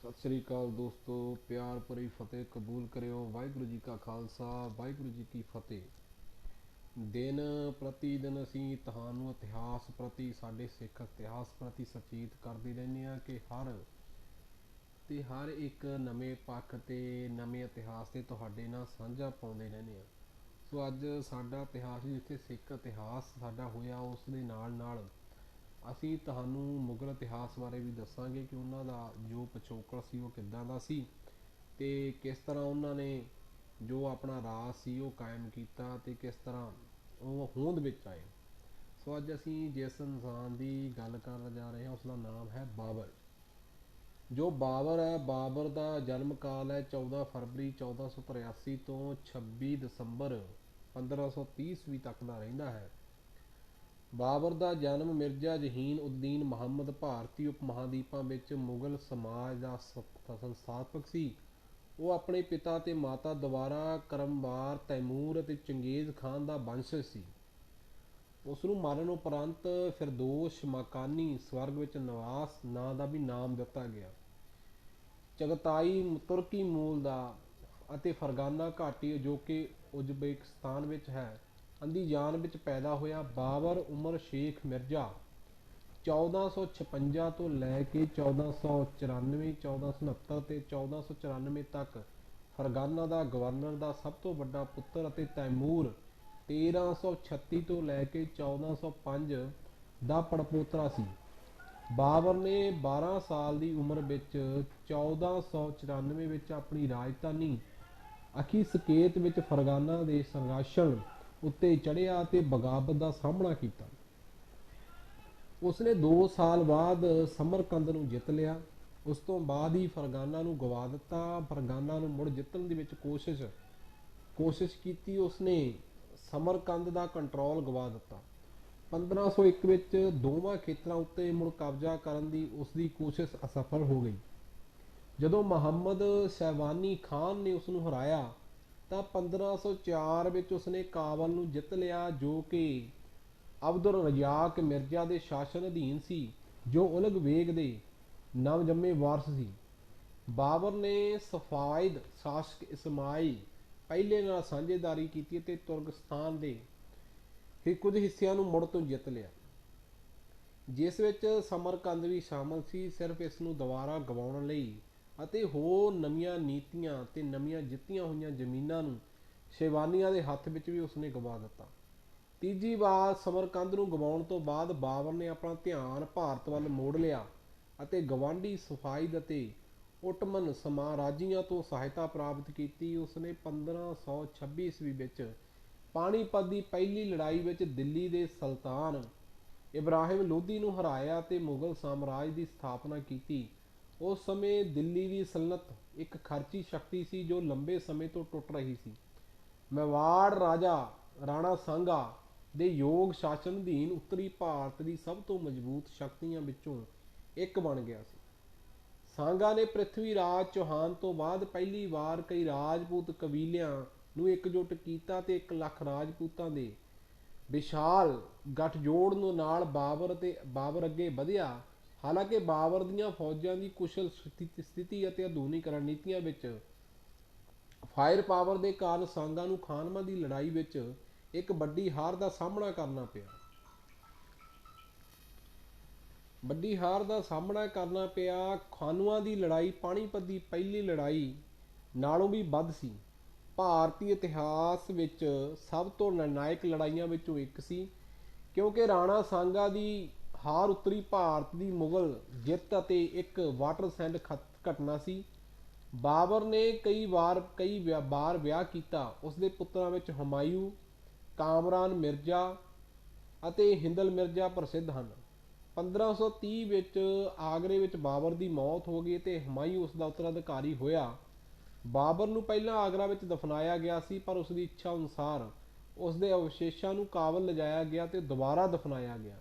सत श्री अकाल दोस्तों, प्यार भरी फतेह कबूल करियो। वाहिगुरू जी का खालसा, वाहिगुरू जी की फतेह। दिन प्रति दिन ਅਸੀਂ ਤੁਹਾਨੂੰ ਇਤਿਹਾਸ ਪ੍ਰਤੀ, ਸਾਡੇ ਸਿੱਖ ਇਤਿਹਾਸ ਪ੍ਰਤੀ ਸੁਚੇਤ ਕਰਦੇ ਰਹਿੰਦੇ ਹਾਂ ਕਿ ਹਰ ਇੱਕ ਨਵੇਂ ਪੱਖ ਤੇ ਨਵੇਂ ਇਤਿਹਾਸ ਤੇ ਤੁਹਾਡੇ ਨਾਲ ਸਾਂਝਾ ਪਾਉਂਦੇ ਰਹਿੰਦੇ ਹਾਂ। ਸੋ ਅੱਜ ਸਾਡਾ ਇਤਿਹਾਸ, ਜਿੱਥੇ ਸਿੱਖ ਇਤਿਹਾਸ ਸਾਡਾ ਹੋਇਆ, ਉਸ ਦੇ ਨਾਲ ਨਾਲ ਅਸੀਂ ਤੁਹਾਨੂੰ ਮੁਗਲ ਇਤਿਹਾਸ ਬਾਰੇ ਵੀ ਦੱਸਾਂਗੇ ਕਿ ਉਹਨਾਂ ਦਾ ਜੋ ਪਿਛੋਕੜ ਸੀ ਉਹ ਕਿੱਦਾਂ ਦਾ ਸੀ ਤੇ ਕਿਸ ਤਰ੍ਹਾਂ ਉਹਨਾਂ ਨੇ ਜੋ ਆਪਣਾ ਰਾਜ ਸੀ ਉਹ ਕਾਇਮ ਕੀਤਾ ਤੇ ਕਿਸ ਤਰ੍ਹਾਂ ਉਹ ਹੋਂਦ ਵਿੱਚ ਆਏ। ਸੋ ਅੱਜ ਅਸੀਂ ਜਿਸ ਇਨਸਾਨ ਦੀ ਗੱਲ ਕਰਨ ਜਾ ਰਹੇ ਹਾਂ ਉਸ ਦਾ ਨਾਮ ਹੈ ਬਾਬਰ। ਜੋ ਬਾਬਰ ਹੈ, ਬਾਬਰ ਦਾ ਜਨਮ ਕਾਲ ਹੈ 14 ਫਰਵਰੀ 1483 ਤੋਂ 26 ਦਸੰਬਰ 1530 ਈਸਵੀ ਤੱਕ ਦਾ ਰਹਿੰਦਾ ਹੈ। ਬਾਬਰ ਦਾ ਜਨਮ ਮਿਰਜ਼ਾ ਜਹੀਨ ਉਦੀਨ ਮੁਹੰਮਦ ਭਾਰਤੀ ਉਪ ਮਹਾਦੀਪਾਂ ਵਿੱਚ ਮੁਗਲ ਸਮਾਜ ਦਾ ਸੰਸਥਾਪਕ ਸੀ। ਉਹ ਆਪਣੇ ਪਿਤਾ ਤੇ ਮਾਤਾ ਦੁਆਰਾ ਕਰਮਵਾਰ ਤੈਮੂਰ ਅਤੇ ਚੰਗੇਜ਼ ਖਾਨ ਦਾ ਵੰਸ਼ਜ ਸੀ। ਉਸ ਨੂੰ ਮਰਨ ਉਪਰੰਤ ਫਿਰਦੋਸ਼ ਮਕਾਨੀ ਸਵਰਗ ਵਿੱਚ ਨਿਵਾਸ ਨਾਂ ਦਾ ਵੀ ਨਾਮ ਦਿੱਤਾ ਗਿਆ। ਚਗਤਾਈ ਤੁਰਕੀ ਮੂਲ ਦਾ ਅਤੇ ਫਰਗਾਨਾ ਘਾਟੀ ਜੋ ਕਿ ਉਜ਼ਬੇਕਿਸਤਾਨ ਵਿੱਚ ਹੈ ਅੰਦੀਜਾਨ ਵਿੱਚ ਪੈਦਾ ਹੋਇਆ। ਬਾਬਰ ਉਮਰ ਸ਼ੇਖ ਮਿਰਜ਼ਾ 1456 ਤੋਂ ਲੈ ਕੇ 1494, 1469 ਤੇ 1494 ਤੱਕ ਫਰਗਾਨਾ ਦਾ ਗਵਰਨਰ ਦਾ ਸਭ ਤੋਂ ਵੱਡਾ ਪੁੱਤਰ ਅਤੇ ਤੈਮੂਰ 1336 ਤੋਂ ਲੈ ਕੇ 1405 ਦਾ ਪੜਪੋਤਰਾ ਸੀ। ਬਾਬਰ ਨੇ 12 ਸਾਲ ਦੀ ਉਮਰ ਵਿੱਚ 1494 ਵਿੱਚ ਆਪਣੀ ਰਾਜਧਾਨੀ ਅਖੀ ਸਕੇਤ ਵਿੱਚ ਫਰਗਾਨਾ ਦੇ ਸੰਘਰਸ਼ਣ ਉੱਤੇ ਚੜ੍ਹਿਆ ਅਤੇ ਬਗਾਵਤ ਦਾ ਸਾਹਮਣਾ ਕੀਤਾ। ਉਸਨੇ 2 ਸਾਲ ਬਾਅਦ ਸਮਰਕੰਦ ਨੂੰ ਜਿੱਤ ਲਿਆ। ਉਸ ਤੋਂ ਬਾਅਦ ਹੀ ਫਰਗਾਨਾ ਨੂੰ ਗਵਾ ਦਿੱਤਾ। ਫਰਗਾਨਾ ਨੂੰ ਮੁੜ ਜਿੱਤਣ ਦੀ ਵਿੱਚ ਕੋਸ਼ਿਸ਼ ਕੀਤੀ। ਉਸਨੇ ਸਮਰਕੰਦ ਦਾ ਕੰਟਰੋਲ ਗਵਾ ਦਿੱਤਾ। 1501 ਵਿੱਚ ਦੋਵਾਂ ਖੇਤਰਾਂ ਉੱਤੇ ਮੁੜ ਕਬਜ਼ਾ ਕਰਨ ਦੀ ਉਸਦੀ ਕੋਸ਼ਿਸ਼ ਅਸਫਲ ਹੋ ਗਈ। ਜਦੋਂ ਮੁਹੰਮਦ ਸ਼ੈਬਾਨੀ ਖਾਨ ਨੇ ਉਸ ਨੂੰ ਹਰਾਇਆ ਤਾਂ 1504 ਵਿੱਚ ਉਸਨੇ ਕਾਬਲ ਨੂੰ ਜਿੱਤ ਲਿਆ, ਜੋ ਕਿ ਅਬਦੁਲ ਰਜ਼ਾਕ ਮਿਰਜ਼ਾ ਦੇ ਸ਼ਾਸਨ ਅਧੀਨ ਸੀ, ਜੋ ਉਲਗ ਬੇਗ ਦੇ ਨਵਜੰਮੇ ਵਾਰਸ ਸੀ। ਬਾਬਰ ਨੇ ਸਫਾਇਦ ਸ਼ਾਸਕ ਇਸਮਾਈਲ ਪਹਿਲੇ ਨਾਲ ਸਾਂਝੇਦਾਰੀ ਕੀਤੀ ਅਤੇ ਤੁਰਗਸਤਾਨ ਦੇ ਕੁਝ ਹਿੱਸਿਆਂ ਨੂੰ ਮੁੜ ਤੋਂ ਜਿੱਤ ਲਿਆ, ਜਿਸ ਵਿੱਚ ਸਮਰਕੰਦ ਵੀ ਸ਼ਾਮਲ ਸੀ। ਸਿਰਫ ਇਸ ਨੂੰ ਦੁਬਾਰਾ ਗਵਾਉਣ ਲਈ ਅਤੇ ਹੋਰ ਨਵੀਆਂ ਨੀਤੀਆਂ ਤੇ ਨਵੀਆਂ ਜਿੱਤੀਆਂ ਹੋਈਆਂ ਜ਼ਮੀਨਾਂ ਨੂੰ ਸ਼ੈਬਾਨੀਆਂ ਦੇ ਹੱਥ ਵਿੱਚ ਵੀ ਉਸਨੇ ਗਵਾ ਦਿੱਤਾ। ਤੀਜੀ ਵਾਰ ਸਮਰਕੰਦ ਨੂੰ ਗਵਾਉਣ ਤੋਂ ਬਾਅਦ ਬਾਬਰ ਨੇ ਆਪਣਾ ਧਿਆਨ ਭਾਰਤ ਵੱਲ ਮੋੜ ਲਿਆ ਅਤੇ ਗਵਾਂਢੀ ਸਫਾਇਦ ਅਤੇ ਉਟਮਨ ਸਾਮਰਾਜੀਆਂ ਤੋਂ ਸਹਾਇਤਾ ਪ੍ਰਾਪਤ ਕੀਤੀ। ਉਸਨੇ 1526 ਈਸਵੀ ਵਿੱਚ ਪਾਣੀਪਤ ਦੀ ਪਹਿਲੀ ਲੜਾਈ ਵਿੱਚ ਦਿੱਲੀ ਦੇ ਸੁਲਤਾਨ ਇਬਰਾਹਿਮ ਲੋਧੀ ਨੂੰ ਹਰਾਇਆ ਅਤੇ ਮੁਗਲ ਸਾਮਰਾਜ ਦੀ ਸਥਾਪਨਾ ਕੀਤੀ। ਉਸ ਸਮੇਂ ਦਿੱਲੀ ਦੀ ਸਲਤਨਤ ਇੱਕ ਖਰਚੀ ਸ਼ਕਤੀ ਸੀ ਜੋ ਲੰਬੇ ਸਮੇਂ ਤੋਂ ਟੁੱਟ ਰਹੀ ਸੀ। ਮੇਵਾੜ ਰਾਜਾ ਰਾਣਾ ਸਾਂਗਾ ਦੇ ਯੋਗ ਸ਼ਾਸਨ ਅਧੀਨ ਉੱਤਰੀ ਭਾਰਤ ਦੀ ਸਭ ਤੋਂ ਮਜ਼ਬੂਤ ਸ਼ਕਤੀਆਂ ਵਿੱਚੋਂ ਇੱਕ ਬਣ ਗਿਆ ਸੀ। ਸਾਂਗਾ ਨੇ ਪ੍ਰਿਥਵੀ ਰਾਜ ਚੌਹਾਨ ਤੋਂ ਬਾਅਦ ਪਹਿਲੀ ਵਾਰ ਕਈ ਰਾਜਪੂਤ ਕਬੀਲਿਆਂ ਨੂੰ ਇਕਜੁੱਟ ਕੀਤਾ ਤੇ 1 ਲੱਖ ਰਾਜਪੂਤਾਂ ਦੇ ਵਿਸ਼ਾਲ ਗੱਠਜੋੜ ਨਾਲ ਬਾਬਰ ਅੱਗੇ ਵਧਿਆ। ਹਾਲਾਂਕਿ ਬਾਬਰ ਦੀਆਂ ਫੌਜਾਂ ਦੀ ਕੁਸ਼ਲ ਸਥਿਤੀ ਅਤੇ ਆਧੁਨਿਕ ਰਣਨੀਤੀਆਂ ਵਿੱਚ ਫਾਇਰ ਪਾਵਰ ਦੇ ਕਾਰਨ ਸਾਂਗਾ ਨੂੰ ਖਾਨਵਾ ਦੀ ਲੜਾਈ ਵਿੱਚ ਇੱਕ ਵੱਡੀ ਹਾਰ ਦਾ ਸਾਹਮਣਾ ਕਰਨਾ ਪਿਆ। ਖਾਨਵਾ ਦੀ ਲੜਾਈ ਪਾਣੀਪਤ ਦੀ ਪਹਿਲੀ ਲੜਾਈ ਨਾਲੋਂ ਵੀ ਵੱਧ ਸੀ। ਭਾਰਤੀ ਇਤਿਹਾਸ ਵਿੱਚ ਸਭ ਤੋਂ ਨਿਰਣਾਇਕ ਲੜਾਈਆਂ ਵਿੱਚੋਂ ਇੱਕ ਸੀ, ਕਿਉਂਕਿ ਰਾਣਾ ਸਾਂਗਾ ਦੀ ਹਾਰ ਉੱਤਰੀ ਭਾਰਤ ਦੀ ਮੁਗਲ ਜਿੱਤ ਅਤੇ ਇੱਕ ਵਾਟਰਸੈਂਡ ਘਟਨਾ ਸੀ। ਬਾਬਰ ਨੇ ਕਈ ਵਾਰ ਵਿਆਹ ਕੀਤਾ। ਉਸਦੇ ਪੁੱਤਰਾਂ ਵਿੱਚ ਹਮਾਯੂ, ਕਾਮਰਾਨ ਮਿਰਜ਼ਾ ਅਤੇ ਹਿੰਦਲ ਮਿਰਜ਼ਾ ਪ੍ਰਸਿੱਧ ਹਨ। 1530 ਵਿੱਚ ਆਗਰੇ ਵਿੱਚ ਬਾਬਰ ਦੀ ਮੌਤ ਹੋ ਗਈ ਅਤੇ ਹਮਾਯੂ ਉਸਦਾ ਉੱਤਰਾਧਿਕਾਰੀ ਹੋਇਆ। ਬਾਬਰ ਨੂੰ ਪਹਿਲਾਂ ਆਗਰਾ ਵਿੱਚ ਦਫਨਾਇਆ ਗਿਆ ਸੀ, ਪਰ ਉਸਦੀ ਇੱਛਾ ਅਨੁਸਾਰ ਉਸਦੇ ਅਵਸ਼ੇਸ਼ਾਂ ਨੂੰ ਕਾਬਲ ਲਿਜਾਇਆ ਗਿਆ ਤੇ ਦੁਬਾਰਾ ਦਫਨਾਇਆ ਗਿਆ।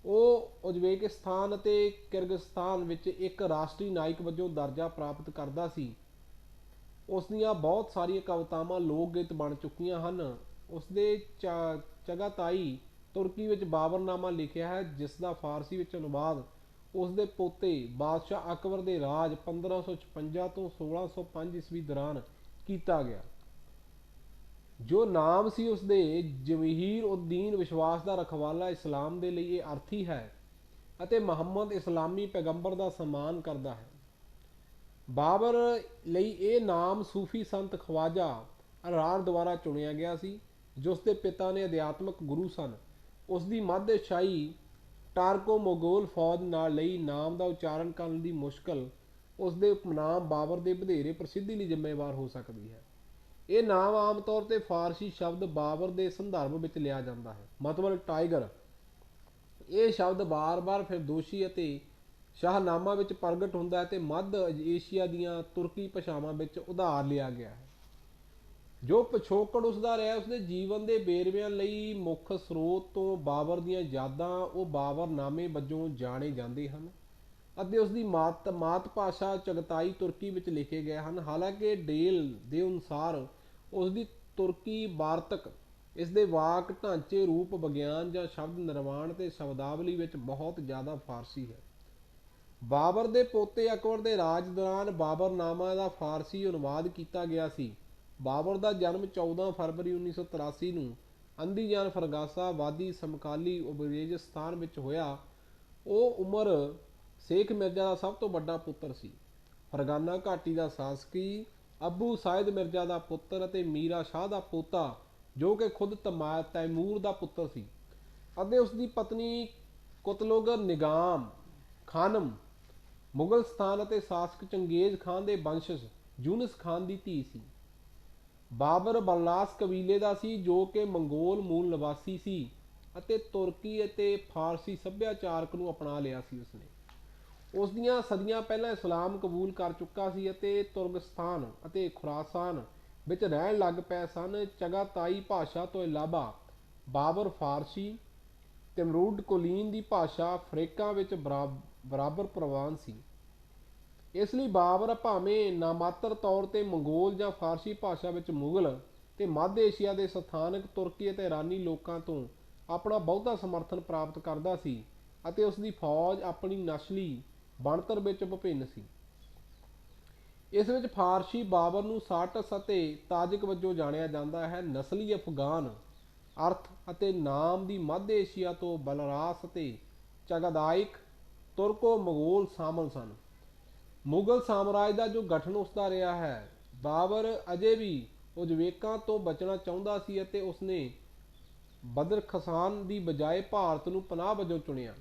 ਉਹ ਉਜ਼ਬੇਕਿਸਤਾਨ ਅਤੇ ਕਿਰਗਿਜ਼ਸਤਾਨ ਵਿੱਚ ਇੱਕ ਰਾਸ਼ਟਰੀ ਨਾਇਕ ਵਜੋਂ ਦਰਜਾ ਪ੍ਰਾਪਤ ਕਰਦਾ ਸੀ। ਉਸ ਦੀਆਂ ਬਹੁਤ ਸਾਰੀਆਂ ਕਵਿਤਾਵਾਂ ਲੋਕ ਗੀਤ ਬਣ ਚੁੱਕੀਆਂ ਹਨ। ਉਸਦੇ ਚਗਾਤਾਈ ਤੁਰਕੀ ਵਿੱਚ ਬਾਬਰਨਾਮਾ ਲਿਖਿਆ ਹੈ, ਜਿਸ ਦਾ ਫਾਰਸੀ ਵਿੱਚ ਅਨੁਵਾਦ ਉਸ ਦੇ ਪੋਤੇ ਬਾਦਸ਼ਾਹ ਅਕਬਰ ਦੇ ਰਾਜ 1556 ਤੋਂ 1605 ਈਸਵੀ ਦੌਰਾਨ ਕੀਤਾ ਗਿਆ। ਜੋ ਨਾਮ ਸੀ ਉਸਦੇ ਜਮੀਰ ਉਦੀਨ ਵਿਸ਼ਵਾਸ ਦਾ ਰਖਵਾਲਾ ਇਸਲਾਮ ਦੇ ਲਈ ਇਹ ਅਰਥੀ ਹੈ ਅਤੇ ਮੁਹੰਮਦ ਇਸਲਾਮੀ ਪੈਗੰਬਰ ਦਾ ਸਨਮਾਨ ਕਰਦਾ ਹੈ। ਬਾਬਰ ਲਈ ਇਹ ਨਾਮ ਸੂਫੀ ਸੰਤ ਖਵਾਜਾ ਅਰਾਰ ਦੁਆਰਾ ਚੁਣਿਆ ਗਿਆ ਸੀ, ਜੋ ਉਸਦੇ ਪਿਤਾ ਨੇ ਅਧਿਆਤਮਕ ਗੁਰੂ ਸਨ। ਉਸ ਦੀ ਮੱਧਸ਼ਾਹੀ ਟਾਰਕੋ mogul ਫੌਜ ਨਾਲ ਲਈ ਨਾਮ ਦਾ ਉਚਾਰਨ ਕਰਨ ਦੀ ਮੁਸ਼ਕਲ ਉਸ ਦੇ ਉਪਨਾਮ ਬਾਬਰ ਦੇ ਵਧੇਰੇ ਪ੍ਰਸਿੱਧੀ ਲਈ ਜ਼ਿੰਮੇਵਾਰ ਹੋ ਸਕਦੀ ਹੈ। ਇਹ ਨਾਮ ਆਮ ਤੌਰ ਤੇ ਫਾਰਸੀ ਸ਼ਬਦ ਬਾਬਰ ਦੇ ਸੰਦਰਭ ਵਿੱਚ ਲਿਆ ਜਾਂਦਾ ਹੈ, ਮਤਲਬ ਟਾਈਗਰ। ਇਹ ਸ਼ਬਦ ਬਾਰ-ਬਾਰ ਫਿਰਦੋਸ਼ੀ ਅਤੇ ਸ਼ਾਹਨਾਮਾ ਵਿੱਚ ਪ੍ਰਗਟ ਹੁੰਦਾ ਹੈ ਤੇ ਮੱਧ ਏਸ਼ੀਆ ਦੀਆਂ ਤੁਰਕੀ ਭਾਸ਼ਾਵਾਂ ਵਿੱਚ ਉਧਾਰ ਲਿਆ ਗਿਆ ਹੈ। ਜੋ ਪਿਛੋਕੜ ਉਸਦਾ ਰਿਹਾ, ਉਸਦੇ ਜੀਵਨ ਦੇ ਵੇਰਵਿਆਂ ਲਈ ਮੁੱਖ ਸਰੋਤ ਤੋਂ ਬਾਬਰ ਦੀਆਂ ਯਾਦਾਂ ਉਹ ਬਾਬਰਨਾਮੇ ਵਜੋਂ ਜਾਣੇ ਜਾਂਦੇ ਹਨ ਅਤੇ ਉਸਦੀ ਮਾਤ ਭਾਸ਼ਾ ਚਗਤਾਈ ਤੁਰਕੀ ਵਿੱਚ ਲਿਖੇ ਗਏ ਹਨ। ਹਾਲਾਂਕਿ ਡੇਲ ਦੇ ਅਨੁਸਾਰ ਉਸਦੀ ਤੁਰਕੀ ਵਾਰਤਕ ਇਸਦੇ ਵਾਕ ਢਾਂਚੇ, ਰੂਪ ਵਿਗਿਆਨ ਜਾਂ ਸ਼ਬਦ ਨਿਰਮਾਣ ਤੇ ਸ਼ਬਦਾਵਲੀ ਵਿੱਚ ਬਹੁਤ ਜ਼ਿਆਦਾ ਫਾਰਸੀ ਹੈ। ਬਾਬਰ ਦੇ ਪੋਤੇ ਅਕਬਰ ਦੇ ਰਾਜ ਦੌਰਾਨ ਬਾਬਰਨਾਮਾ ਦਾ ਫਾਰਸੀ ਅਨੁਵਾਦ ਕੀਤਾ ਗਿਆ ਸੀ। ਬਾਬਰ ਦਾ ਜਨਮ 14 ਫਰਵਰੀ 1983 ਨੂੰ ਅੰਦੀਜਾਨ ਫਰਗਾਸਾ ਵਾਦੀ ਸਮਕਾਲੀ ਉਬੇਰੇਜਿਸਤਾਨ ਵਿੱਚ ਹੋਇਆ। ਉਹ ਉਮਰ ਸ਼ੇਖ ਮਿਰਜ਼ਾ ਦਾ ਸਭ ਤੋਂ ਵੱਡਾ ਪੁੱਤਰ ਸੀ। ਫਰਗਾਨਾ ਘਾਟੀ ਦਾ ਸਾਸਕੀ ਅਬੂ ਸਾਇਦ ਮਿਰਜ਼ਾ ਦਾ ਪੁੱਤਰ ਅਤੇ ਮੀਰਾ ਸ਼ਾਹ ਦਾ ਪੋਤਾ, ਜੋ ਕਿ ਖੁਦ ਤੈਮੂਰ ਦਾ ਪੁੱਤਰ ਸੀ, ਅਤੇ ਉਸ ਦੀ ਪਤਨੀ ਕੁਤਲੁਗ ਨਿਗਾਮ ਖਾਨਮ ਮੁਗਲਸਤਾਨ ਅਤੇ ਸ਼ਾਸਕ ਚੰਗੇਜ਼ ਖਾਨ ਦੇ ਵੰਸ਼ਜ ਯੂਨਸ ਖਾਨ ਦੀ ਧੀ ਸੀ। ਬਾਬਰ ਬਲਨਾਸ ਕਬੀਲੇ ਦਾ ਸੀ, ਜੋ ਕਿ ਮੰਗੋਲ ਮੂਲ ਨਿਵਾਸੀ ਸੀ ਅਤੇ ਤੁਰਕੀ ਅਤੇ ਫਾਰਸੀ ਸੱਭਿਆਚਾਰਕ ਨੂੰ ਅਪਣਾ ਲਿਆ ਸੀ। ਉਸਨੇ ਉਸ ਦੀਆਂ ਸਦੀਆਂ ਪਹਿਲਾਂ ਇਸਲਾਮ ਕਬੂਲ ਕਰ ਚੁੱਕਾ ਸੀ ਅਤੇ ਤੁਰਗਸਤਾਨ ਅਤੇ ਖੁਰਾਸਾਨ ਵਿੱਚ ਰਹਿਣ ਲੱਗ ਪਏ ਸਨ। ਚਗਾਤਾਈ ਭਾਸ਼ਾ ਤੋਂ ਇਲਾਵਾ ਬਾਬਰ ਫਾਰਸੀ, ਤਿਮੂਰਿਡ ਕੁਲੀਨ ਦੀ ਭਾਸ਼ਾ ਅਫਰੀਕਾ ਵਿੱਚ ਬਰਾਬਰ ਪ੍ਰਵਾਨ ਸੀ। ਇਸ ਲਈ ਬਾਬਰ ਭਾਵੇਂ ਨਾਮਾਤਰ ਤੌਰ ਤੇ ਮੰਗੋਲ ਜਾਂ ਫਾਰਸੀ ਭਾਸ਼ਾ ਵਿੱਚ ਮੁਗਲ ਤੇ ਮੱਧ ਏਸ਼ੀਆ ਦੇ ਸਥਾਨਕ ਤੁਰਕੀ ਅਤੇ ਇਰਾਨੀ ਲੋਕਾਂ ਤੋਂ ਆਪਣਾ ਬਹੁਤਾ ਸਮਰਥਨ ਪ੍ਰਾਪਤ ਕਰਦਾ ਸੀ ਅਤੇ ਉਸ ਦੀ ਫੌਜ ਆਪਣੀ ਨਸਲੀ ਬਣਤਰ ਵਿੱਚ ਵਿਭਿੰਨ ਸੀ। ਇਸ ਵਿੱਚ ਫਾਰਸੀ ਬਾਬਰ ਨੂੰ ਸਾਟਸ ਅਤੇ ਤਾਜਿਕ ਵਜੋਂ ਜਾਣਿਆ ਜਾਂਦਾ ਹੈ। ਨਸਲੀ ਅਫਗਾਨ ਅਰਥ ਅਤੇ ਨਾਮ ਦੀ ਮੱਧ ਏਸ਼ੀਆ ਤੋਂ ਬਲਰਾਸ ਅਤੇ ਚਗਾਦਾਇਕ ਤੁਰਕੋ ਮੰਗੋਲ ਸ਼ਾਮਲ ਸਨ। ਮੁਗਲ ਸਾਮਰਾਜ ਦਾ ਜੋ ਗਠਨ ਉਸਦਾ ਰਿਹਾ ਹੈ, ਬਾਬਰ ਅਜੇ ਵੀ ਉਜ਼ਬੇਕਾਂ ਤੋਂ ਬਚਣਾ ਚਾਹੁੰਦਾ ਸੀ ਅਤੇ ਉਸਨੇ ਬਦਰਖਸ਼ਾਨ ਦੀ ਬਜਾਏ ਭਾਰਤ ਨੂੰ ਪਨਾਹ ਵਜੋਂ ਚੁਣਿਆ,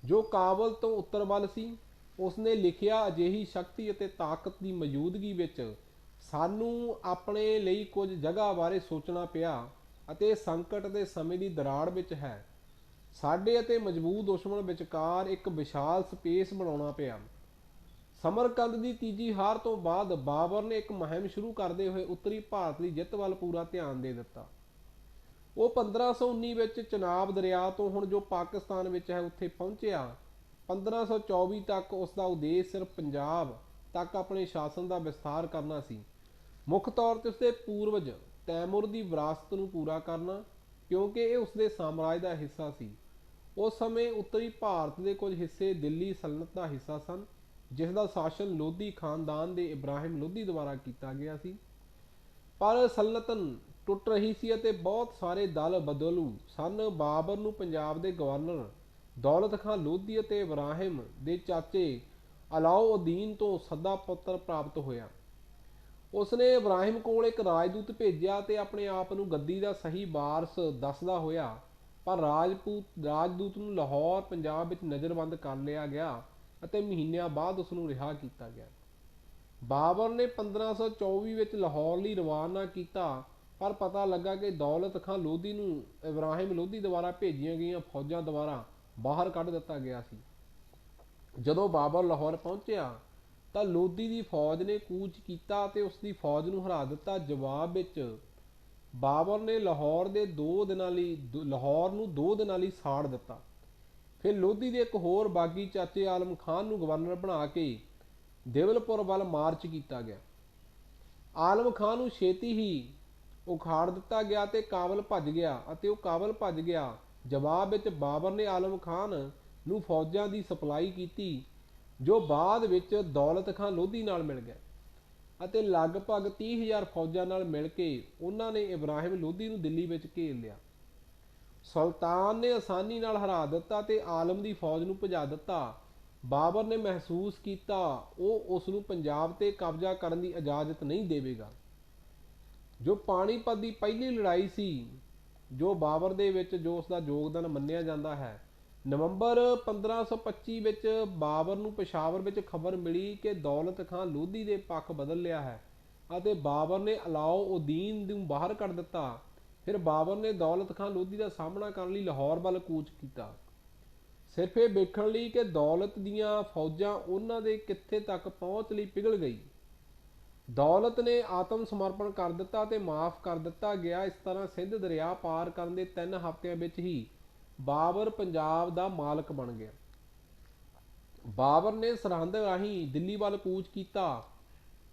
ਜੋ ਕਾਬਲ ਤੋਂ ਉੱਤਰ ਵੱਲ ਸੀ। ਉਸਨੇ ਲਿਖਿਆ, ਅਜਿਹੀ ਸ਼ਕਤੀ ਅਤੇ ਤਾਕਤ ਦੀ ਮੌਜੂਦਗੀ ਵਿੱਚ ਸਾਨੂੰ ਆਪਣੇ ਲਈ ਕੁਝ ਜਗ੍ਹਾ ਬਾਰੇ ਸੋਚਣਾ ਪਿਆ ਅਤੇ ਸੰਕਟ ਦੇ ਸਮੇਂ ਦੀ ਦਰਾੜ ਵਿੱਚ ਹੈ। ਸਾਡੇ ਅਤੇ ਮਜ਼ਬੂਤ ਦੁਸ਼ਮਣ ਵਿਚਕਾਰ ਇੱਕ ਵਿਸ਼ਾਲ ਸਪੇਸ ਬਣਾਉਣਾ ਪਿਆ। ਸਮਰਕੰਦ ਦੀ ਤੀਜੀ ਹਾਰ ਤੋਂ ਬਾਅਦ ਬਾਬਰ ਨੇ ਇੱਕ ਮੁਹਿੰਮ ਸ਼ੁਰੂ ਕਰਦੇ ਹੋਏ ਉੱਤਰੀ ਭਾਰਤ ਦੀ ਜਿੱਤ ਵੱਲ ਪੂਰਾ ਧਿਆਨ ਦੇ ਦਿੱਤਾ। ਉਹ 1519 ਵਿੱਚ ਚਨਾਬ ਦਰਿਆ ਤੋਂ ਹੁਣ ਜੋ ਪਾਕਿਸਤਾਨ ਵਿੱਚ ਹੈ ਉੱਥੇ ਪਹੁੰਚਿਆ। 1524 ਤੱਕ ਉਸ ਦਾ ਉਦੇਸ਼ ਸਿਰਫ ਪੰਜਾਬ ਤੱਕ ਆਪਣੇ ਸ਼ਾਸਨ ਦਾ ਵਿਸਥਾਰ ਕਰਨਾ ਸੀ, ਮੁੱਖ ਤੌਰ ਤੇ ਉਸਦੇ ਪੂਰਵਜ ਤੈਮੂਰ ਦੀ ਵਿਰਾਸਤ ਨੂੰ ਪੂਰਾ ਕਰਨਾ, ਕਿਉਂਕਿ ਇਹ ਉਸਦੇ ਸਾਮਰਾਜ ਦਾ ਹਿੱਸਾ ਸੀ। ਉਸ ਸਮੇਂ ਉੱਤਰੀ ਭਾਰਤ ਦੇ ਕੁਝ ਹਿੱਸੇ ਦਿੱਲੀ ਸਲਤਨਤ ਦਾ ਹਿੱਸਾ ਸਨ, ਜਿਸ ਦਾ ਸ਼ਾਸਨ ਲੋਧੀ ਖਾਨਦਾਨ ਦੇ ਇਬਰਾਹਿਮ ਲੋਧੀ ਦੁਆਰਾ ਕੀਤਾ ਗਿਆ ਸੀ। ਪਰ ਸਲਤਨਤ ਟੁੱਟ ਰਹੀ ਸੀ ਅਤੇ ਬਹੁਤ ਸਾਰੇ ਦਲ ਬਦਲੂ ਸਨ। ਬਾਬਰ ਨੂੰ ਪੰਜਾਬ ਦੇ ਗਵਰਨਰ ਦੌਲਤ ਖਾਨ ਲੋਧੀ ਅਤੇ ਇਬਰਾਹਿਮ ਦੇ ਚਾਚੇ ਅਲਾਉਦੀਨ ਤੋਂ ਸੱਦਾ ਪੱਤਰ ਪ੍ਰਾਪਤ ਹੋਇਆ। ਉਸਨੇ ਇਬਰਾਹਿਮ ਕੋਲ ਇੱਕ ਰਾਜਦੂਤ ਭੇਜਿਆ ਤੇ ਆਪਣੇ ਆਪ ਨੂੰ ਗੱਦੀ ਦਾ ਸਹੀ ਵਾਰਸ ਦੱਸਦਾ ਹੋਇਆ, ਪਰ ਰਾਜਦੂਤ ਨੂੰ ਲਾਹੌਰ ਪੰਜਾਬ ਵਿੱਚ ਨਜ਼ਰਬੰਦ ਕਰ ਲਿਆ ਗਿਆ ਅਤੇ ਮਹੀਨਿਆਂ ਬਾਅਦ ਉਸ ਨੂੰ ਰਿਹਾ ਕੀਤਾ ਗਿਆ। ਬਾਬਰ ਨੇ 1524 ਵਿੱਚ ਲਾਹੌਰ ਲਈ ਰਵਾਨਾ ਕੀਤਾ, ਪਰ ਪਤਾ ਲੱਗਾ ਕਿ ਦੌਲਤ ਖਾਨ ਲੋਧੀ ਨੂੰ ਇਬਰਾਹਿਮ ਲੋਧੀ ਦੁਆਰਾ ਭੇਜੀਆਂ ਗਈਆਂ ਫੌਜਾਂ ਦੁਆਰਾ ਬਾਹਰ ਕੱਢ ਦਿੱਤਾ ਗਿਆ ਸੀ। ਜਦੋਂ ਬਾਬਰ ਲਾਹੌਰ ਪਹੁੰਚਿਆ ਤਾਂ ਲੋਧੀ ਦੀ ਫੌਜ ਨੇ ਕੂਚ ਕੀਤਾ ਅਤੇ ਉਸ ਦੀ ਫੌਜ ਨੂੰ ਹਰਾ ਦਿੱਤਾ। ਜਵਾਬ ਵਿੱਚ ਬਾਬਰ ਨੇ ਲਾਹੌਰ ਨੂੰ 2 ਦਿਨਾਂ ਲਈ ਸਾੜ ਦਿੱਤਾ। ਫਿਰ ਲੋਧੀ ਦੇ ਇੱਕ ਹੋਰ ਬਾਗੀ ਚਾਚੇ ਆਲਮ ਖਾਨ ਨੂੰ ਗਵਰਨਰ ਬਣਾ ਕੇ ਦੇਵਲਪੁਰ ਵੱਲ ਮਾਰਚ ਕੀਤਾ ਗਿਆ। ਆਲਮ ਖਾਨ ਨੂੰ ਛੇਤੀ ਹੀ ਉਖਾੜ ਦਿੱਤਾ ਗਿਆ ਤੇ ਕਾਬਲ ਭੱਜ ਗਿਆ। ਜਵਾਬ ਵਿੱਚ ਬਾਬਰ ਨੇ ਆਲਮ ਖਾਨ ਨੂੰ ਫੌਜਾਂ ਦੀ ਸਪਲਾਈ ਕੀਤੀ, ਜੋ ਬਾਅਦ ਵਿੱਚ ਦੌਲਤ ਖਾਂ ਲੋਧੀ ਨਾਲ ਮਿਲ ਗਿਆ ਅਤੇ ਲਗਭਗ 30,000 ਫੌਜਾਂ ਨਾਲ ਮਿਲ ਕੇ ਉਹਨਾਂ ਨੇ ਇਬਰਾਹਿਮ ਲੋਧੀ ਨੂੰ ਦਿੱਲੀ ਵਿੱਚ ਘੇਰ ਲਿਆ। ਸੁਲਤਾਨ ਨੇ ਆਸਾਨੀ ਨਾਲ ਹਰਾ ਦਿੱਤਾ ਤੇ ਆਲਮ ਦੀ ਫੌਜ ਨੂੰ ਭਜਾ ਦਿੱਤਾ। ਬਾਬਰ ਨੇ ਮਹਿਸੂਸ ਕੀਤਾ ਉਹ ਉਸ ਨੂੰ ਪੰਜਾਬ ਤੇ ਕਬਜ਼ਾ ਕਰਨ ਦੀ ਇਜਾਜ਼ਤ ਨਹੀਂ ਦੇਵੇਗਾ। ਜੋ ਪਾਣੀਪਤ ਦੀ ਪਹਿਲੀ ਲੜਾਈ ਸੀ, ਜੋ ਬਾਬਰ ਦੇ ਵਿੱਚ ਜੋ ਉਸ ਦਾ ਯੋਗਦਾਨ ਮੰਨਿਆ ਜਾਂਦਾ ਹੈ। ਨਵੰਬਰ 1525 ਵਿੱਚ ਬਾਬਰ ਨੂੰ ਪਸ਼ਾਵਰ ਵਿੱਚ ਖਬਰ ਮਿਲੀ ਕਿ ਦੌਲਤ ਖਾਂ ਲੋਧੀ ਦੇ ਪੱਖ ਬਦਲ ਲਿਆ ਹੈ ਅਤੇ ਬਾਬਰ ਨੇ ਅਲਾਉਦੀਨ ਨੂੰ ਬਾਹਰ ਕੱਢ ਦਿੱਤਾ। ਫਿਰ ਬਾਬਰ ਨੇ ਦੌਲਤ ਖਾਂ ਲੋਧੀ ਦਾ ਸਾਹਮਣਾ ਕਰਨ ਲਈ ਲਾਹੌਰ ਵੱਲ ਕੂਚ ਕੀਤਾ, ਸਿਰਫ ਇਹ ਵੇਖਣ ਲਈ ਕਿ ਦੌਲਤ ਦੀਆਂ ਫੌਜਾਂ ਉਹਨਾਂ ਦੇ ਕਿੱਥੇ ਤੱਕ ਪਹੁੰਚ ਲਈ ਪਿਘਲ ਗਈ। ਦੌਲਤ ਨੇ ਆਤਮ ਸਮਰਪਣ ਕਰ ਦਿੱਤਾ ਤੇ ਮਾਫ ਕਰ ਦਿੱਤਾ ਗਿਆ। ਇਸ ਤਰ੍ਹਾਂ ਸਿੰਧ ਦਰਿਆ ਪਾਰ ਕਰਨ ਦੇ 3 ਹਫ਼ਤਿਆਂ ਵਿੱਚ ਹੀ ਬਾਬਰ ਪੰਜਾਬ ਦਾ ਮਾਲਕ ਬਣ ਗਿਆ। ਬਾਬਰ ਨੇ ਸਰਹੰਦ ਰਾਹੀਂ ਦਿੱਲੀ ਵੱਲ ਕੂਚ ਕੀਤਾ।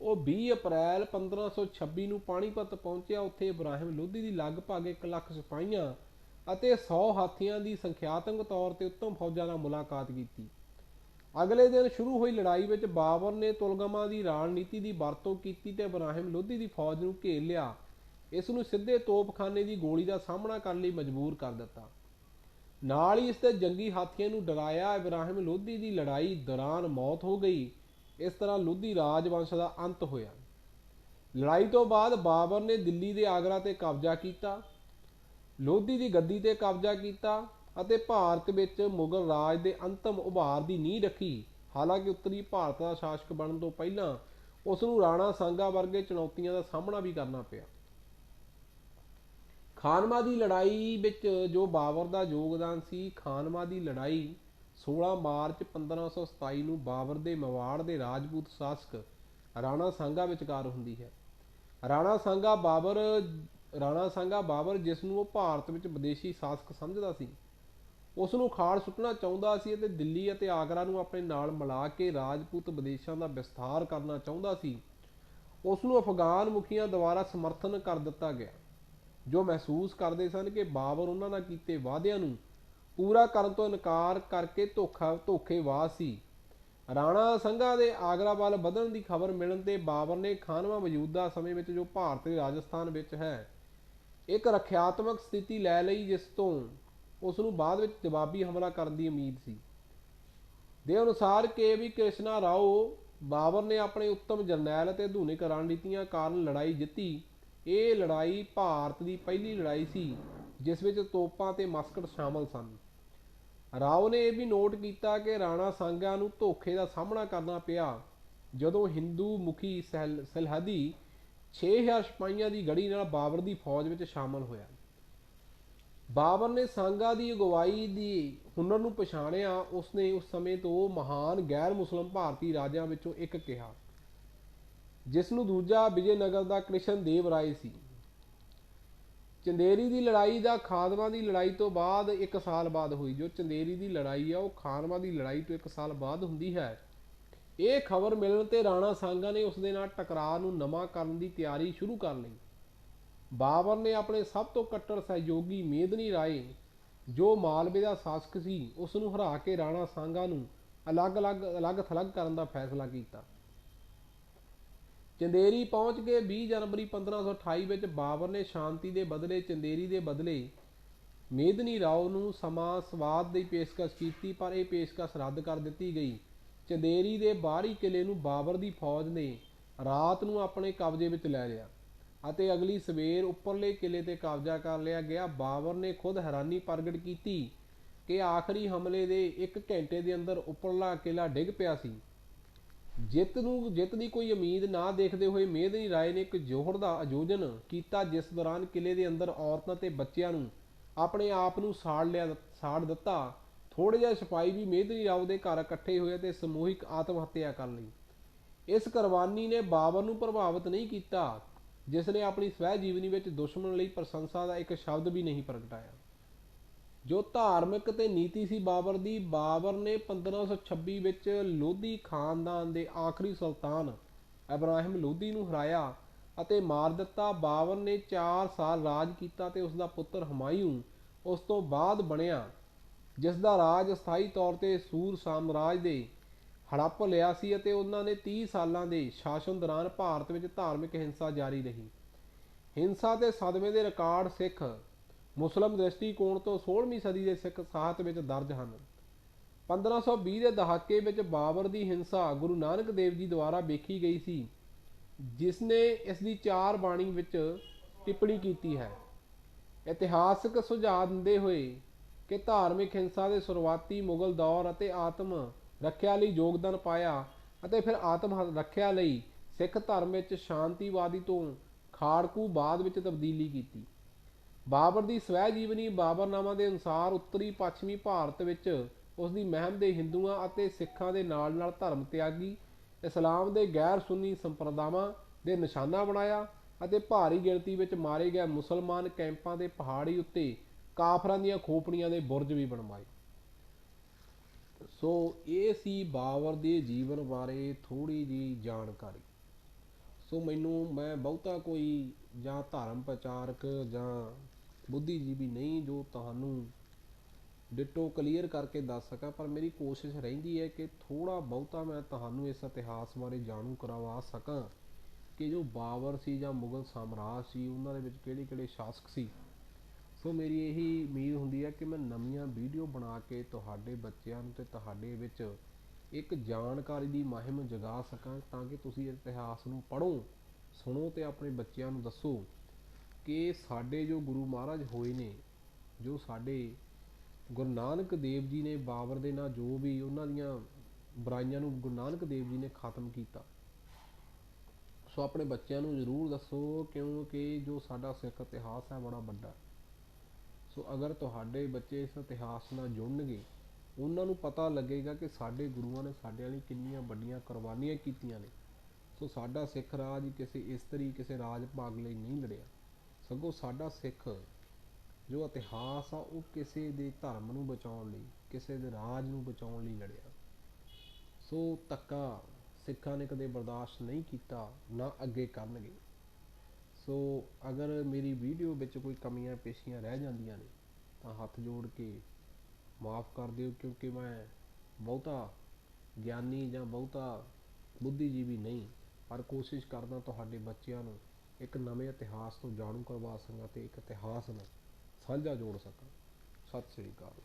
ਉਹ 20 ਅਪ੍ਰੈਲ 1526 ਨੂੰ ਪਾਣੀਪਤ ਪਹੁੰਚਿਆ। ਉੱਥੇ ਇਬਰਾਹਿਮ ਲੋਧੀ ਦੀ ਲਗਭਗ 1 ਲੱਖ ਸਿਪਾਹੀਆਂ ਅਤੇ 100 ਹਾਥੀਆਂ ਦੀ ਸੰਖਿਆਤਮਕ ਤੌਰ ਤੇ ਉੱਤਮ ਫੌਜਾਂ ਨਾਲ ਮੁਲਾਕਾਤ ਕੀਤੀ। ਅਗਲੇ ਦਿਨ ਸ਼ੁਰੂ ਹੋਈ ਲੜਾਈ ਵਿੱਚ ਬਾਬਰ ਨੇ ਤੁਲਗਮਾ ਦੀ ਰਣਨੀਤੀ ਦੀ ਵਰਤੋਂ ਕੀਤੀ ਤੇ ਇਬਰਾਹਿਮ ਲੋਧੀ ਦੀ ਫੌਜ ਨੂੰ ਘੇਰ ਲਿਆ। ਇਸ ਨੂੰ ਸਿੱਧੇ ਤੋਪਖਾਨੇ ਦੀ ਗੋਲੀ ਦਾ ਸਾਹਮਣਾ ਕਰਨ ਲਈ ਮਜਬੂਰ ਕਰ ਦਿੱਤਾ। ਨਾਲ ਹੀ ਇਸ ਦੇ ਜੰਗੀ ਹਾਥੀਆਂ ਨੂੰ ਡਰਾਇਆ। ਇਬਰਾਹਿਮ ਲੋਧੀ ਦੀ ਲੜਾਈ ਦੌਰਾਨ ਮੌਤ ਹੋ ਗਈ। ਇਸ ਤਰ੍ਹਾਂ ਲੋਧੀ ਰਾਜਵੰਸ਼ ਦਾ ਅੰਤ ਹੋਇਆ। ਲੜਾਈ ਤੋਂ ਬਾਅਦ ਬਾਬਰ ਨੇ ਦਿੱਲੀ ਦੇ ਆਗਰਾ ਤੇ ਕਬਜ਼ਾ ਕੀਤਾ, ਲੋਧੀ ਦੀ ਗੱਦੀ ਤੇ ਕਬਜ਼ਾ ਕੀਤਾ ਅਤੇ ਭਾਰਤ ਵਿੱਚ ਮੁਗਲ ਰਾਜ ਦੇ ਅੰਤਮ ਉਭਾਰ ਦੀ ਨੀਂਹ ਰੱਖੀ। ਹਾਲਾਂਕਿ ਉੱਤਰੀ ਭਾਰਤ ਦਾ ਸ਼ਾਸਕ ਬਣਨ ਤੋਂ ਪਹਿਲਾਂ ਉਸ ਨੂੰ ਰਾਣਾ ਸਾਂਗਾ ਵਰਗੇ ਚੁਣੌਤੀਆਂ ਦਾ ਸਾਹਮਣਾ ਵੀ ਕਰਨਾ ਪਿਆ। ਖਾਨਵਾ ਦੀ ਲੜਾਈ ਵਿੱਚ ਜੋ ਬਾਬਰ ਦਾ ਯੋਗਦਾਨ ਸੀ। ਖਾਨਵਾ ਦੀ ਲੜਾਈ 16 ਮਾਰਚ 1527 ਨੂੰ ਬਾਬਰ ਦੇ ਮੇਵਾੜ ਦੇ ਰਾਜਪੂਤ ਸ਼ਾਸਕ ਰਾਣਾ ਸਾਂਗਾ ਵਿਚਕਾਰ ਹੁੰਦੀ ਹੈ। ਰਾਣਾ ਸਾਂਗਾ ਬਾਬਰ ਜਿਸ ਨੂੰ ਉਹ ਭਾਰਤ ਵਿੱਚ ਵਿਦੇਸ਼ੀ ਸ਼ਾਸਕ ਸਮਝਦਾ ਸੀ, ਉਸ ਨੂੰ ਖਾੜ ਸੁੱਟਣਾ ਚਾਹੁੰਦਾ ਸੀ ਅਤੇ ਦਿੱਲੀ ਅਤੇ ਆਗਰਾ ਨੂੰ ਆਪਣੇ ਨਾਲ ਮਿਲਾ ਕੇ ਰਾਜਪੂਤ ਵਿਦੇਸ਼ਾਂ ਦਾ ਵਿਸਥਾਰ ਕਰਨਾ ਚਾਹੁੰਦਾ ਸੀ। ਉਸ ਨੂੰ ਅਫਗਾਨ ਮੁਖੀਆਂ ਦੁਆਰਾ ਸਮਰਥਨ ਕਰ ਦਿੱਤਾ ਗਿਆ, ਜੋ ਮਹਿਸੂਸ ਕਰਦੇ ਸਨ ਕਿ ਬਾਬਰ ਉਹਨਾਂ ਨਾਲ ਕੀਤੇ ਵਾਅਦਿਆਂ ਨੂੰ ਪੂਰਾ ਕਰਨ ਤੋਂ ਇਨਕਾਰ ਕਰਕੇ ਧੋਖੇਬਾਜ਼ ਸੀ। ਰਾਣਾ ਸੰਘਾ ਦੇ ਆਗਰਾ ਵੱਲ ਵਧਣ ਦੀ ਖਬਰ ਮਿਲਣ ਤੇ ਬਾਬਰ ਨੇ ਖਾਨਵਾ ਮੌਜੂਦਾ ਸਮੇਂ ਵਿੱਚ ਜੋ ਭਾਰਤ ਦੇ ਰਾਜਸਥਾਨ ਵਿੱਚ ਹੈ, ਇੱਕ ਰੱਖਿਆਤਮਕ ਸਥਿਤੀ ਲੈ ਲਈ, ਜਿਸ ਤੋਂ ਉਸ ਨੂੰ ਬਾਅਦ ਵਿੱਚ ਜਵਾਬੀ ਹਮਲਾ ਕਰਨ ਦੀ ਉਮੀਦ ਸੀ। ਦੇ ਅਨੁਸਾਰ ਕੇ ਕ੍ਰਿਸ਼ਨਾ ਰਾਓ ਬਾਬਰ ਨੇ ਆਪਣੇ ਉੱਤਮ ਜਰਨੈਲ ਅਤੇ ਆਧੁਨਿਕ ਰਣਨੀਤੀਆਂ ਕਾਰਨ ਲੜਾਈ ਜਿੱਤੀ। ਇਹ ਲੜਾਈ ਭਾਰਤ ਦੀ ਪਹਿਲੀ ਲੜਾਈ ਸੀ ਜਿਸ ਵਿੱਚ ਤੋਪਾਂ ਤੇ ਮਸਕਟ ਸ਼ਾਮਲ ਸਨ। ਰਾਓ ਨੇ ਇਹ ਵੀ ਨੋਟ ਕੀਤਾ ਕਿ ਰਾਣਾ ਸਾਂਗਾ ਨੂੰ ਧੋਖੇ ਦਾ ਸਾਹਮਣਾ ਕਰਨਾ ਪਿਆ ਜਦੋਂ ਹਿੰਦੂ ਮੁਖੀ ਸਰਹੱਦੀ 6000 ਸਿਪਾਹੀਆਂ ਦੀ ਗੜੀ ਨਾਲ ਬਾਬਰ ਦੀ ਫੌਜ ਵਿੱਚ ਸ਼ਾਮਲ ਹੋਇਆ। ਬਾਬਰ ਨੇ ਸਾਂਗਾ ਦੀ ਅਗਵਾਈ ਦੀ ਹੁਨਰ ਨੂੰ ਪਛਾਣਿਆ। ਉਸਨੇ ਉਸ ਸਮੇਂ ਤੋਂ ਮਹਾਨ ਗੈਰ ਮੁਸਲਿਮ ਭਾਰਤੀ ਰਾਜਿਆਂ ਵਿੱਚੋਂ ਇੱਕ ਕਿਹਾ, ਜਿਸ ਨੂੰ ਦੂਜਾ ਵਿਜੇਨਗਰ ਦਾ ਕ੍ਰਿਸ਼ਨ ਦੇਵ ਰਾਏ ਸੀ। ਚੰਦੇਰੀ ਦੀ ਲੜਾਈ ਦਾ ਖਾਨਵਾ ਦੀ ਲੜਾਈ ਤੋਂ ਬਾਅਦ 1 ਸਾਲ ਬਾਅਦ ਹੋਈ। ਜੋ ਚੰਦੇਰੀ ਦੀ ਲੜਾਈ ਆ ਉਹ ਖਾਨਵਾ ਦੀ ਲੜਾਈ ਤੋਂ 1 ਸਾਲ ਬਾਅਦ ਹੁੰਦੀ ਹੈ। ਇਹ ਖਬਰ ਮਿਲਣ ਤੇ ਰਾਣਾ ਸਾਂਗਾ ਨੇ ਉਸ ਦੇ ਨਾਲ ਟਕਰਾਅ ਨੂੰ ਨਵਾਂ ਕਰਨ ਦੀ ਤਿਆਰੀ ਸ਼ੁਰੂ ਕਰ ਲਈ। ਬਾਬਰ ਨੇ ਆਪਣੇ ਸਭ ਤੋਂ ਕੱਟੜ ਸਹਿਯੋਗੀ ਮੇਦਨੀ ਰਾਏ, ਜੋ ਮਾਲਵੇ ਦਾ ਸ਼ਾਸਕ ਸੀ, ਉਸ ਨੂੰ ਹਰਾ ਕੇ ਰਾਣਾ ਸਾਂਗਾ ਨੂੰ ਅਲੱਗ-ਥਲੱਗ ਕਰਨ ਦਾ ਫੈਸਲਾ ਕੀਤਾ। ਚੰਦੇਰੀ ਪਹੁੰਚ ਕੇ 20 ਜਨਵਰੀ 1528 ਵਿੱਚ ਬਾਬਰ ਨੇ ਸ਼ਾਂਤੀ ਦੇ ਬਦਲੇ ਚੰਦੇਰੀ ਦੇ ਬਦਲੇ ਮੇਦਨੀ ਰਾਓ ਨੂੰ ਸਮਾਜਵਾਦ ਦੀ ਪੇਸ਼ਕਸ਼ ਕੀਤੀ, ਪਰ ਇਹ ਪੇਸ਼ਕਸ਼ ਰੱਦ ਕਰ ਦਿੱਤੀ ਗਈ। ਚੰਦੇਰੀ ਦੇ ਬਾਹਰੀ ਕਿਲੇ ਨੂੰ ਬਾਬਰ ਦੀ ਫੌਜ ਨੇ ਰਾਤ ਨੂੰ ਆਪਣੇ ਕਬਜ਼ੇ ਵਿੱਚ ਲੈ ਲਿਆ ਅਤੇ ਅਗਲੀ ਸਵੇਰ ਉੱਪਰਲੇ ਕਿਲੇ ਤੇ ਕਬਜ਼ਾ ਕਰ ਲਿਆ ਗਿਆ। ਬਾਬਰ ਨੇ ਖੁਦ ਹੈਰਾਨੀ ਪ੍ਰਗਟ ਕੀਤੀ ਕਿ ਆਖਰੀ ਹਮਲੇ ਦੇ 1 ਘੰਟੇ ਦੇ ਅੰਦਰ ਉੱਪਰਲਾ ਕਿਲਾ ਡਿੱਗ ਪਿਆ ਸੀ। ਜਿੱਤ ਦੀ ਕੋਈ ਉਮੀਦ ਨਾ ਦੇਖਦੇ ਹੋਏ ਮੇਦਨੀ ਰਾਏ ਨੇ ਇੱਕ ਜੋਹੜ ਦਾ ਆਯੋਜਨ ਕੀਤਾ, ਜਿਸ ਦੌਰਾਨ ਕਿਲੇ ਦੇ ਅੰਦਰ ਔਰਤਾਂ ਤੇ ਬੱਚਿਆਂ ਨੂੰ ਆਪਣੇ ਆਪ ਨੂੰ ਸਾੜ ਦਿੱਤਾ। ਥੋੜ੍ਹੇ ਜਿਹੇ ਸਿਪਾਹੀ ਵੀ ਮੇਦਨੀ ਰਾਓ ਦੇ ਘਰ ਇਕੱਠੇ ਹੋਏ ਅਤੇ ਸਮੂਹਿਕ ਆਤਮ ਹੱਤਿਆ ਕਰ ਲਈ। ਇਸ ਕੁਰਬਾਨੀ ਨੇ ਬਾਬਰ ਨੂੰ ਪ੍ਰਭਾਵਿਤ ਨਹੀਂ ਕੀਤਾ, ਜਿਸ ਨੇ ਆਪਣੀ ਸਵੈ ਜੀਵਨੀ ਵਿੱਚ ਦੁਸ਼ਮਣ ਲਈ ਪ੍ਰਸ਼ੰਸਾ ਦਾ ਇੱਕ ਸ਼ਬਦ ਵੀ ਨਹੀਂ ਪ੍ਰਗਟਾਇਆ। ਜੋ ਧਾਰਮਿਕ ਤੇ ਨੀਤੀ ਸੀ ਬਾਬਰ ਦੀ, ਬਾਬਰ ਨੇ 1526 ਵਿੱਚ ਲੋਧੀ ਖਾਨਦਾਨ ਦੇ ਆਖਰੀ ਸੁਲਤਾਨ ਇਬਰਾਹਿਮ ਲੋਧੀ ਨੂੰ ਹਰਾਇਆ ਅਤੇ ਮਾਰ ਦਿੱਤਾ। ਬਾਬਰ ਨੇ 4 ਸਾਲ ਰਾਜ ਕੀਤਾ ਤੇ ਉਸ ਦਾ ਪੁੱਤਰ ਹਮਾਯੂੰ ਉਸ ਤੋਂ ਬਾਅਦ ਬਣਿਆ। ਜਿਸ ਦਾ ਰਾਜ ਸਥਾਈ ਤੌਰ ਤੇ ਸੂਰ ਸਾਮਰਾਜ ਦੇ ਹੜੱਪ ਲਿਆ ਸੀ ਅਤੇ ਉਹਨਾਂ ਨੇ 30 ਸਾਲਾਂ ਦੇ ਸ਼ਾਸਨ ਦੌਰਾਨ ਭਾਰਤ ਵਿੱਚ ਧਾਰਮਿਕ ਹਿੰਸਾ ਜਾਰੀ ਰਹੀ। ਹਿੰਸਾ ਤੇ ਸਦਮੇ ਦੇ ਰਿਕਾਰਡ ਸਿੱਖ ਮੁਸਲਿਮ ਦ੍ਰਿਸ਼ਟੀਕੋਣ ਤੋਂ 16ਵੀਂ ਸਦੀ ਦੇ ਸਿੱਖ ਸਾਹਿਤ ਵਿੱਚ ਦਰਜ ਹਨ। 1520 ਦੇ ਦਹਾਕੇ ਵਿੱਚ ਬਾਬਰ ਦੀ ਹਿੰਸਾ ਗੁਰੂ ਨਾਨਕ ਦੇਵ ਜੀ ਦੁਆਰਾ ਵੇਖੀ ਗਈ ਸੀ, ਜਿਸ ਨੇ ਇਸ ਦੀ 4 ਬਾਣੀ ਵਿੱਚ ਟਿੱਪਣੀ ਕੀਤੀ ਹੈ। ਇਤਿਹਾਸਕ ਸੁਝਾਅ ਦਿੰਦੇ ਹੋਏ ਕਿ ਧਾਰਮਿਕ ਹਿੰਸਾ ਦੇ ਸ਼ੁਰੂਆਤੀ ਮੁਗਲ ਦੌਰ ਅਤੇ ਆਤਮ ਰੱਖਿਆ ਲਈ ਯੋਗਦਾਨ ਪਾਇਆ ਅਤੇ ਫਿਰ ਆਤਮ ਰੱਖਿਆ ਲਈ ਸਿੱਖ ਧਰਮ ਵਿੱਚ ਸ਼ਾਂਤੀਵਾਦੀ ਤੋਂ ਖਾੜਕੂ ਬਾਦ ਵਿੱਚ ਤਬਦੀਲੀ ਕੀਤੀ। ਬਾਬਰ ਦੀ ਸਵੈ ਜੀਵਨੀ ਬਾਬਰਨਾਮਾ ਦੇ ਅਨੁਸਾਰ ਉੱਤਰੀ ਪੱਛਮੀ ਭਾਰਤ ਵਿੱਚ ਉਸ ਦੀ ਮਹਿਮ ਦੇ ਹਿੰਦੂਆਂ ਅਤੇ ਸਿੱਖਾਂ ਦੇ ਨਾਲ ਨਾਲ ਧਰਮ ਤਿਆਗੀ ਇਸਲਾਮ ਦੇ ਗੈਰ ਸੁੰਨੀ ਸੰਪਰਦਾਵਾਂ ਦੇ ਨਿਸ਼ਾਨਾ ਬਣਾਇਆ ਅਤੇ ਭਾਰੀ ਗਿਣਤੀ ਵਿੱਚ ਮਾਰੇ ਗਏ ਮੁਸਲਮਾਨ ਕੈਂਪਾਂ ਦੇ ਪਹਾੜੀ ਉੱਤੇ ਕਾਫਰਾਂ ਦੀਆਂ ਖੋਪੜੀਆਂ ਦੇ ਬੁਰਜ ਵੀ ਬਣਵਾਏ। ਸੋ ਇਹ ਸੀ ਬਾਬਰ ਦੇ ਜੀਵਨ ਬਾਰੇ ਥੋੜ੍ਹੀ ਜਿਹੀ ਜਾਣਕਾਰੀ। ਸੋ ਮੈਂ ਬਹੁਤਾ ਕੋਈ ਜਾਂ ਧਰਮ ਪ੍ਰਚਾਰਕ ਜਾਂ ਬੁੱਧੀਜੀਵੀ ਨਹੀਂ ਜੋ ਤੁਹਾਨੂੰ ਡਿਟੋ ਕਲੀਅਰ ਕਰਕੇ ਦੱਸ ਸਕਾਂ, ਪਰ ਮੇਰੀ ਕੋਸ਼ਿਸ਼ ਰਹਿੰਦੀ ਹੈ ਕਿ ਥੋੜ੍ਹਾ ਬਹੁਤਾ ਮੈਂ ਤੁਹਾਨੂੰ ਇਸ ਇਤਿਹਾਸ ਬਾਰੇ ਜਾਣੂ ਕਰਵਾ ਸਕਾਂ ਕਿ ਜੋ ਬਾਬਰ ਸੀ ਜਾਂ ਮੁਗਲ ਸਾਮਰਾਜ ਸੀ ਉਹਨਾਂ ਦੇ ਵਿੱਚ ਕਿਹੜੇ ਕਿਹੜੇ ਸ਼ਾਸਕ ਸੀ। ਸੋ ਮੇਰੀ ਇਹੀ ਉਮੀਦ ਹੁੰਦੀ ਹੈ ਕਿ ਮੈਂ ਨਵੀਆਂ ਵੀਡੀਓ ਬਣਾ ਕੇ ਤੁਹਾਡੇ ਬੱਚਿਆਂ ਨੂੰ ਅਤੇ ਤੁਹਾਡੇ ਵਿੱਚ ਇੱਕ ਜਾਣਕਾਰੀ ਦੀ ਮੁਹਿੰਮ ਜਗਾ ਸਕਾਂ, ਤਾਂ ਕਿ ਤੁਸੀਂ ਇਤਿਹਾਸ ਨੂੰ ਪੜ੍ਹੋ, ਸੁਣੋ ਅਤੇ ਆਪਣੇ ਬੱਚਿਆਂ ਨੂੰ ਦੱਸੋ ਕਿ ਸਾਡੇ ਜੋ ਗੁਰੂ ਮਹਾਰਾਜ ਹੋਏ ਨੇ, ਜੋ ਸਾਡੇ ਗੁਰੂ ਨਾਨਕ ਦੇਵ ਜੀ ਨੇ ਬਾਬਰ ਦੇ ਨਾਲ ਜੋ ਵੀ ਉਹਨਾਂ ਦੀਆਂ ਬੁਰਾਈਆਂ ਨੂੰ ਗੁਰੂ ਨਾਨਕ ਦੇਵ ਜੀ ਨੇ ਖਤਮ ਕੀਤਾ। ਸੋ ਆਪਣੇ ਬੱਚਿਆਂ ਨੂੰ ਜ਼ਰੂਰ ਦੱਸੋ, ਕਿਉਂਕਿ ਜੋ ਸਾਡਾ ਸਿੱਖ ਇਤਿਹਾਸ ਹੈ ਬੜਾ ਵੱਡਾ। ਸੋ ਅਗਰ ਤੁਹਾਡੇ ਬੱਚੇ ਇਸ ਇਤਿਹਾਸ ਨਾਲ ਜੁੜਨਗੇ, ਉਹਨਾਂ ਨੂੰ ਪਤਾ ਲੱਗੇਗਾ ਕਿ ਸਾਡੇ ਗੁਰੂਆਂ ਨੇ ਸਾਡੇ ਲਈ ਕਿੰਨੀਆਂ ਵੱਡੀਆਂ ਕੁਰਬਾਨੀਆਂ ਕੀਤੀਆਂ ਨੇ। ਸੋ ਸਾਡਾ ਸਿੱਖ ਰਾਜ ਕਿਸੇ ਰਾਜ ਭਾਗ ਲਈ ਨਹੀਂ ਲੜਿਆ, ਸਗੋਂ ਸਾਡਾ ਸਿੱਖ ਜੋ ਇਤਿਹਾਸ ਆ ਉਹ ਕਿਸੇ ਦੇ ਧਰਮ ਨੂੰ ਬਚਾਉਣ ਲਈ, ਕਿਸੇ ਦੇ ਰਾਜ ਨੂੰ ਬਚਾਉਣ ਲਈ ਲੜਿਆ। ਸੋ ਧੱਕਾ ਸਿੱਖਾਂ ਨੇ ਕਦੇ ਬਰਦਾਸ਼ਤ ਨਹੀਂ ਕੀਤਾ, ਨਾ ਅੱਗੇ ਕਰਨਗੇ। ਸੋ ਅਗਰ ਮੇਰੀ ਵੀਡੀਓ ਵਿੱਚ ਕੋਈ ਕਮੀਆਂ ਪੇਸ਼ੀਆਂ ਰਹਿ ਜਾਂਦੀਆਂ ਨੇ ਤਾਂ ਹੱਥ ਜੋੜ ਕੇ ਮਾफ़ ਕਰ ਦਿਓ, ਕਿਉਂਕਿ ਮੈਂ ਬਹੁਤਾ ਗਿਆਨੀ ਜਾਂ ਬਹੁਤਾ ਬੁੱਧੀਜੀਵੀ ਨਹੀਂ, ਪਰ ਕੋਸ਼ਿਸ਼ ਕਰਦਾ ਤੁਹਾਡੇ ਬੱਚਿਆਂ ਨੂੰ ਇੱਕ ਨਵੇਂ ਇਤਿਹਾਸ ਤੋਂ ਜਾਣੂ ਕਰਵਾ ਸਕਾਂ ਅਤੇ ਇੱਕ ਇਤਿਹਾਸ ਨਾਲ ਸਾਂਝਾ ਜੋੜ ਸਕਾਂ। ਸਤਿ ਸ਼੍ਰੀ ਅਕਾਲ।